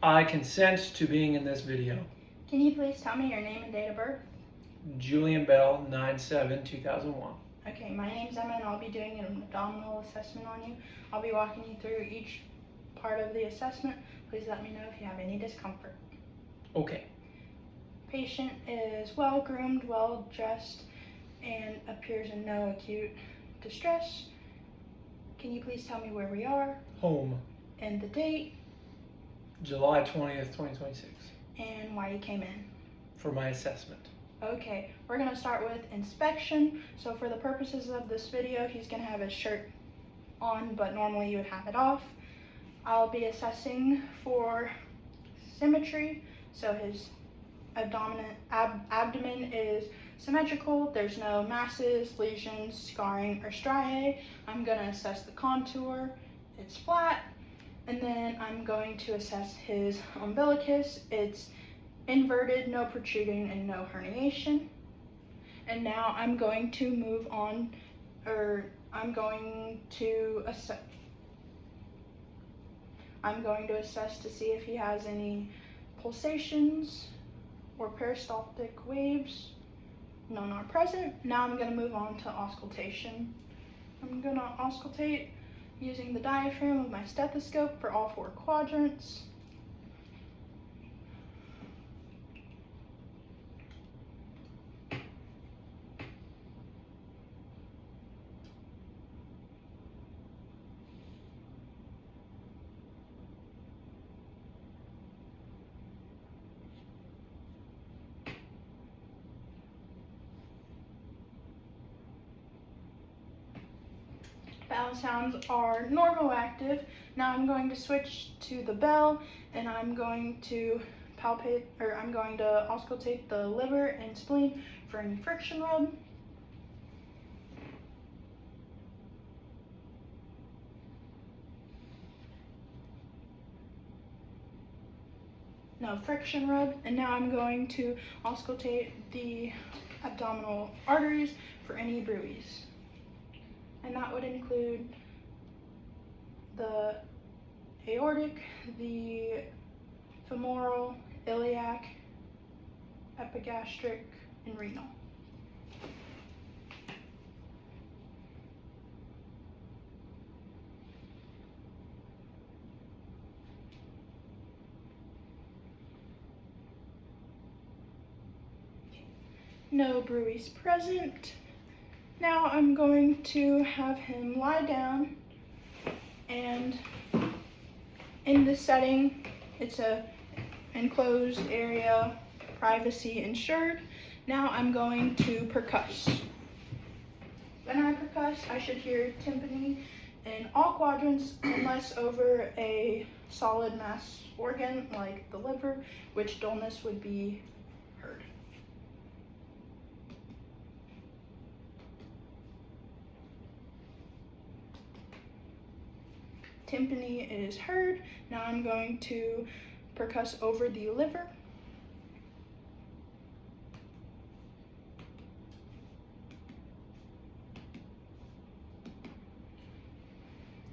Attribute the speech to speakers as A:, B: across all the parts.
A: I consent to being in this video.
B: Can you please tell me your name and date of birth?
A: Julian Bell, 9/7/2001.
B: Okay, my name's Emma and I'll be doing an abdominal assessment on you. I'll be walking you through each part of the assessment. Please let me know if you have any discomfort.
A: Okay.
B: Patient is well groomed, well dressed, and appears in no acute distress. Can you please tell me where we are?
A: Home.
B: And the date?
A: July 20th, 2026.
B: And why you came in?
A: For my assessment.
B: Okay, we're gonna start with inspection. So for the purposes of this video, he's gonna have his shirt on, but normally you would have it off. I'll be assessing for symmetry. So his abdomen is symmetrical. There's no masses, lesions, scarring, or striae. I'm gonna assess the contour. It's flat. And then I'm going to assess his umbilicus. It's inverted, no protruding, and no herniation. And now I'm going to move on, I'm going to assess to see if he has any pulsations or peristaltic waves. None are present. Now I'm going to move on to auscultation. I'm going to auscultate using the diaphragm of my stethoscope for all 4 quadrants. Bowel sounds are normoactive. Now I'm going to switch to the bell and I'm going to auscultate the liver and spleen for any friction rub. No friction rub. And now I'm going to auscultate the abdominal arteries for any bruits. And that would include the aortic, the femoral, iliac, epigastric, and renal. No bruits present. Now I'm going to have him lie down, and in this setting, it's a enclosed area, privacy ensured. Now I'm going to percuss. When I percuss, I should hear tympany in all quadrants unless over a solid mass organ like the liver, which dullness would be heard. Tympany is heard. Now I'm going to percuss over the liver.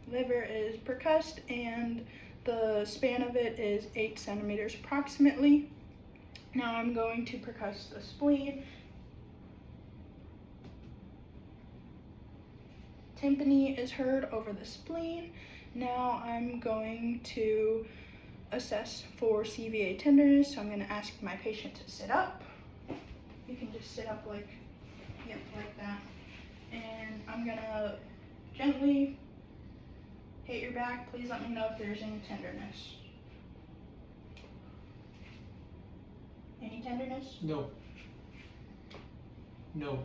B: Liver is percussed and the span of it is 8 centimeters approximately. Now I'm going to percuss the spleen. Tympany is heard over the spleen. Now I'm going to assess for CVA tenderness. So I'm going to ask my patient to sit up. You can just sit up like that. And I'm going to gently hit your back. Please let me know if there's any tenderness. Any tenderness?
A: No. No.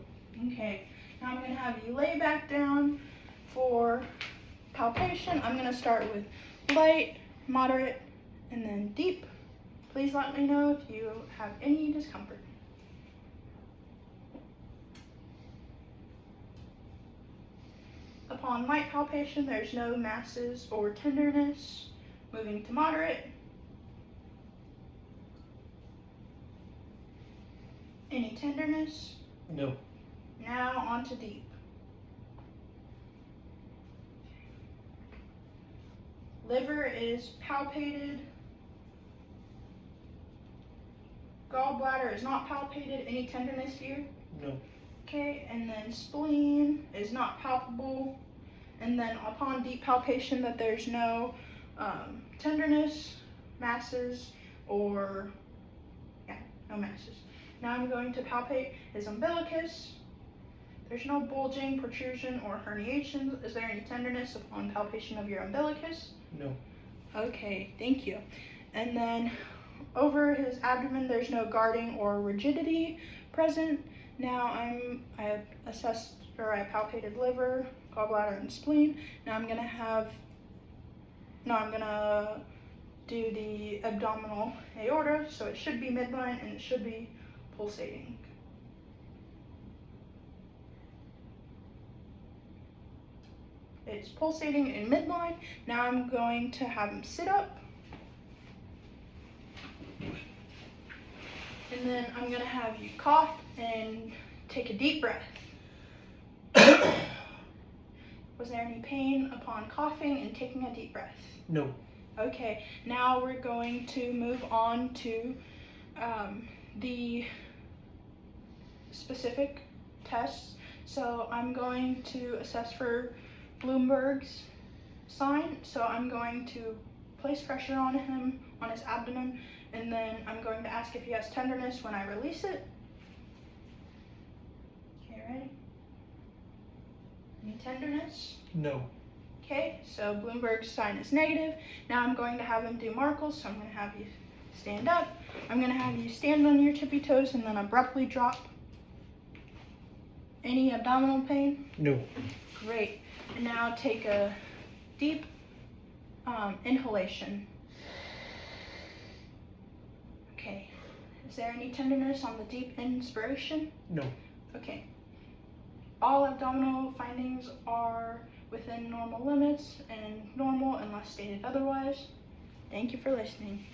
B: Okay. Now I'm going to have you lay back down for palpation. I'm going to start with light, moderate, and then deep. Please let me know if you have any discomfort. Upon light palpation, there's no masses or tenderness. Moving to moderate. Any tenderness?
A: No.
B: Now on to deep. Liver is palpated. Gallbladder is not palpated. Any tenderness here?
A: No.
B: Okay, and then spleen is not palpable. And then upon deep palpation that there's no tenderness, masses, or, yeah, no masses. Now I'm going to palpate his umbilicus. There's no bulging, protrusion, or herniation. Is there any tenderness upon palpation of your umbilicus?
A: No.
B: Okay, thank you. And then over his abdomen, there's no guarding or rigidity present. Now I assessed, or I palpated liver, gallbladder, and spleen. Now I'm gonna do the abdominal aorta, so it should be midline and it should be pulsating. It's pulsating in midline. Now I'm going to have him sit up. And then I'm gonna have you cough and take a deep breath. Was there any pain upon coughing and taking a deep breath?
A: No.
B: Okay, now we're going to move on to the specific tests. So I'm going to assess for Bloomberg's sign. So I'm going to place pressure on him, on his abdomen, and then I'm going to ask if he has tenderness when I release it. Okay, ready? Any tenderness?
A: No.
B: Okay, so Bloomberg's sign is negative. Now I'm going to have him do Markles, so I'm going to have you stand up. I'm going to have you stand on your tippy toes and then abruptly drop. Any abdominal pain?
A: No.
B: Great. And now take a deep inhalation. Okay. Is there any tenderness on the deep inspiration?
A: No.
B: Okay. All abdominal findings are within normal limits and normal unless stated otherwise. Thank you for listening.